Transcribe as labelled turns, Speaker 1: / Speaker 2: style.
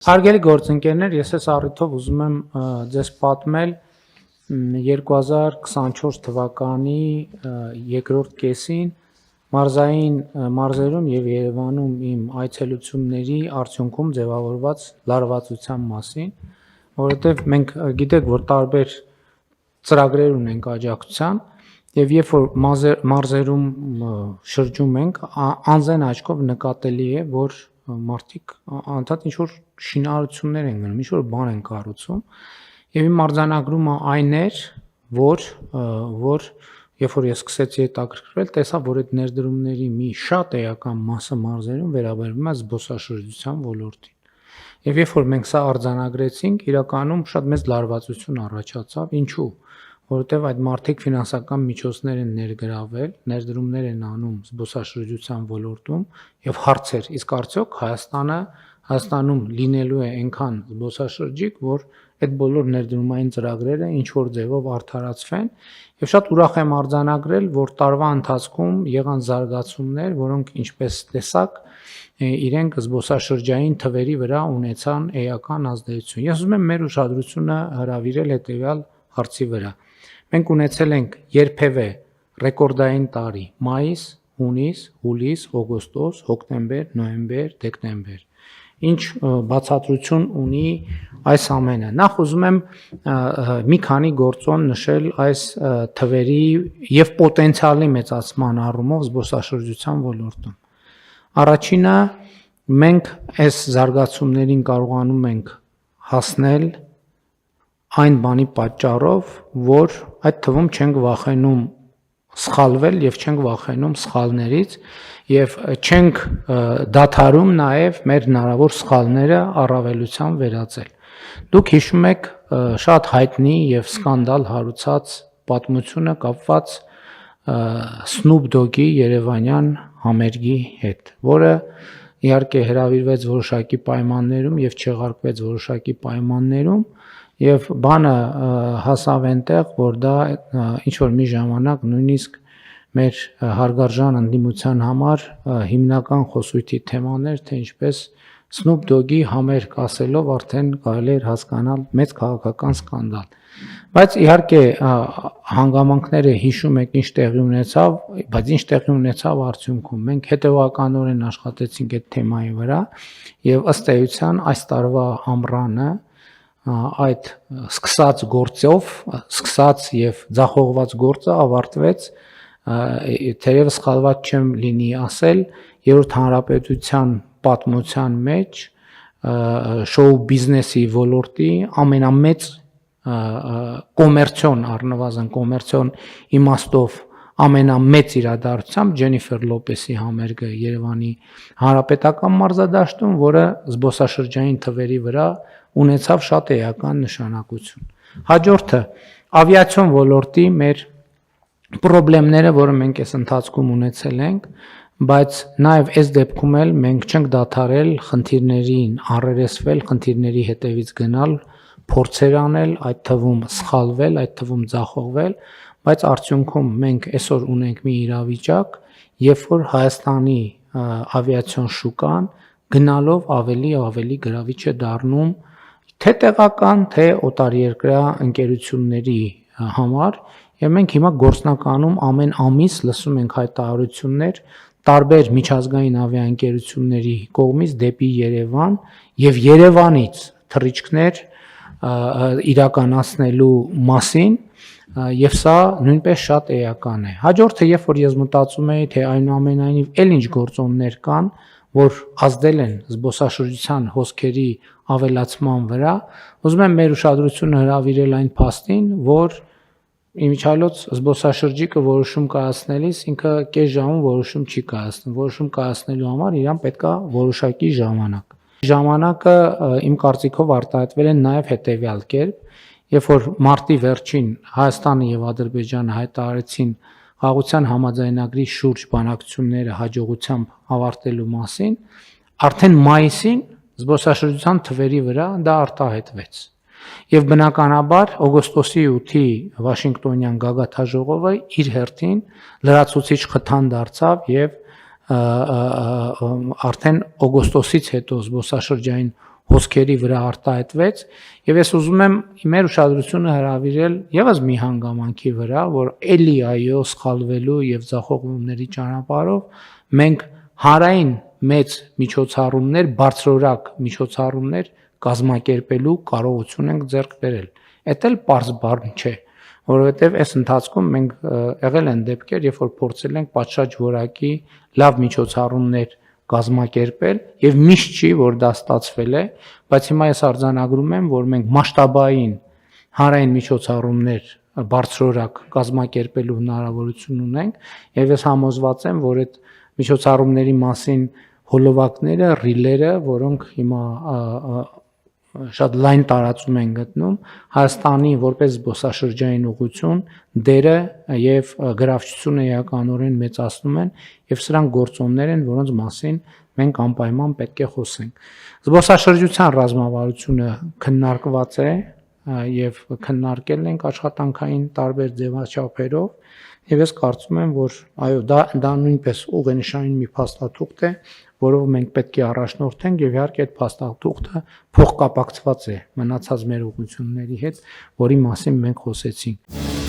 Speaker 1: Հարգելի գործընկերներ, ես այս առիթով ուզում եմ ձեզ պատմել 2024 թվականի երկրորդ կեսին մարզերում եւ Երևանում իմ այցելությունների արդյունքում ձևավորված լարվածության մասին, որովհետեւ մենք գիտեք, որ տարբեր ծրագրեր ունենք աջակցության եւ երբ որ մարզերում շրջում ենք, անձեն աչքով նկատելի է, որ մարդիկ անդադ ինչ-որ շինարարություններ են գնում, ինչ-որ բան են կառուցում եւ իմ արձանագրումը այն էր, որ երբ որ ես սկսեցի հետաքրքրվել, տեսա, որ այդ ներդրումների մի շատ էական մասը մարզերում վերաբերվում է զբոսաշրջության ոլորտին։ Եվ երբ որ մենք սա արձանագրեցինք, իրականում շատ մեծ լարվածություն առաջացավ, ինչու՞։ Որովհետև այդ մարդիկ ֆինանսական միջոցներ են ներգրավել, ներդրումներ են անում զբոսաշրջության ոլորտում եւ հարցեր, իսկ արդյոք Հայաստանում լինելու է այնքան զբոսաշրջիկ, որ այդ բոլոր ներդրումային ծրագրերը ինչ որ ձևով արդարացվեն եւ շատ ուրախ եմ արձանագրել, որ տարվա ընթացքում եղան զարգացումներ, որոնք ինչպես տեսակ իրենք զբոսաշրջային թվերի վրա ունեցան էական ազդեցություն։ Ես ուզում եմ մեր ուշադրությունը հրավիրել հետեւյալ հարցի վրա։ Մենք ունեցել ենք երբևէ ռեկորդային տարի՝ մայիս, հունիս, հուլիս, օգոստոս, հոկտեմբեր, նոյեմբեր, դեկտեմբեր։ Ինչ բացատրություն ունի այս ամենը։ Նախ ուզում եմ մի քանի գործոն նշել այս թվերի եւ պոտենցիալի մեծացման առումով զբոսաշրջության ոլորտում։ Առաջինը, մենք այս զարգացումներին կարողանում ենք հասնել այն բանի պատճառով, որ այդ թվում չենք վախենում սխալվել եւ չենք վախենում սխալներից եւ չենք դադարում նաեւ մեր հնարավոր սխալները առավելության վերածել։ Դուք հիշում եք շատ հայտնի եւ սկանդալ հարուցած պատմությունը կապված Snoop Dogg-ի երևանյան համերգի հետ, որը իհարկե հրավիրվեց որոշակի պայմաններում եւ չեղարկվեց որոշակի պայմաններում եւ բանը հասավ այնտեղ, որ դա ինչ որ մի ժամանակ նույնիսկ մեր հարգարժան ընդդիմության համար հիմնական խոսույթի թեմաներ, թե ինչպես Snoop Dogg-ի համերգ ասելով արդեն կարելի էր հասկանալ մեծ քաղաքական սկանդալ։ Բայց իհարկե հանգամանքները հիշում եք ինչ տեղի ունեցավ, բայց ինչ տեղի ունեցավ արդյունքում։ Մենք հետևականորեն աշխատեցինք այդ թեմայի վրա եւ ըստ էության այս տարվա ամռանը այդ սկսած գործով, սկսած եւ ձախողված գործը ավարտվեց, թերևս սխալված չեմ լինի ասել, երրորդ հանրապետության պատմության մեջ շոու բիզնեսի ոլորտի ամենամեծ կոմերցիոն, առնվազն կոմերցիոն իմաստով ամենամեծ իրադարձությամբ Ջենիֆեր Լոպեսի համերգը Երևանի հանրապետական մարզադաշտում, որը զբոսաշրջային թվերի վրա ունեցավ շատ էական նշանակություն։ Հաջորդը ավիացիոն ոլորտի մեր խնդիրները, որը մենք այս ընթացքում ունեցել ենք, բայց նաև այս դեպքում էլ մենք չենք դադարել խնդիրներին առերեսվել, խնդիրների հետևից գնալ, փորձեր անել, այդ թվում սխալվել, այդ թվում ձախողվել, բայց արդյունքում մենք այսօր ունենք մի իրավիճակ, երբ որ Հայաստանի ավիացիոն շուկան գնալով ավելի գրավիչ է դառնում թե տեղական, թե օտարերկրյա ընկերությունների համար, եւ մենք հիմա գործնականում ամեն ամիս լսում ենք հայտարարություններ տարբեր միջազգային ավիաընկերությունների կողմից դեպի Երևան եւ Երևանից թռիչքներ իրականացնելու մասին, եւ սա նույնպես շատ էական է։ Հաջորդը, երբ որ ես մտածում էի, թե այնուամենայնիվ էլ ինչ գործոններ կան, որ ազդել են զբոսաշրջության հոսքերի ավելացման վրա, ուզում եմ մեր ուշադրությունը հրավիրել այն փաստին, որ իմիջիայլոց զբոսաշրջիկը որոշում կայացնելիս ինքը կես ժամում որոշում չի կայացնում, որոշում կայացնելու համար իրան պետքա որոշակի ժամանակ։ Ժամանակը իմ կարծիքով արտահայտվել է նաև հետևյալ կերպ, երբ որ մարտի վերջին Հայաստանը եւ Ադրբեջանը հայտարարեցին խաղաղության համաձայնագրի շուրջ բանակցությունները հաջողությամբ ավարտելու մասին, արդեն մայիսին զբոսաշրջության թվերի վրա դա արտահայտվեց։ Եվ բնականաբար օգոստոսի 8-ի Վաշինգտոնյան գագաթաժողովը իր հերթին լրացուցիչ խթան դարձավ եւ արդեն օգոստոսից հետո զբոսաշրջային հոսքերի վրա արտահայտվեց եւ ես ուզում եմ մեր ուշադրությունը հրավիրել եւս մի հանգամանքի վրա, որ էլի այո սխալվելու եւ ձախողումների ճանապարհով մենք հարային մեծ միջոցառումներ, բարձրորակ միջոցառումներ կազմակերպելու կարողություն ենք ձեռք բերել։ Էդ էլ պարզ բառ չէ, որովհետեւ այս ընթացքում մենք եղել են դեպքեր, երբ որ փորձել ենք պատշաճ որակի լավ միջոցառումներ կազմակերպել եւ միշտ չի որ դա ստացվել է, բայց հիմա ես արձանագրում եմ, որ մենք մասշտաբային հանրային միջոցառումներ բարձրորակ կազմակերպելու հնարավորություն ունենք եւ ես համոզված եմ, որ այդ միջոցառումների մասին հոլովակները, ռիլերը, որոնք հիմա շատ լայն տարածում են գտնում Հայաստանի որպես զբոսաշրջային ուղղություն դերը եւ գրավչությունը էականորեն մեծացնում են եւ սրանք գործոններ են, որոնց մասին մենք անպայման պետք է խոսենք։ Զբոսաշրջության ռազմավարությունը քննարկված է եւ քննարկել ենք աշխատանքային տարբեր ձևաչափերով եւ ես կարծում եմ, որ այո, դա նույնպես ուղենշային մի փաստաթուղթ է, որով մենք պետք է առաջնորդենք եւ իհարկե այդ փաստաթուղթը փոխկապակցված է մնացած մեր ուղղությունների հետ, որի մասին մենք խոսեցինք։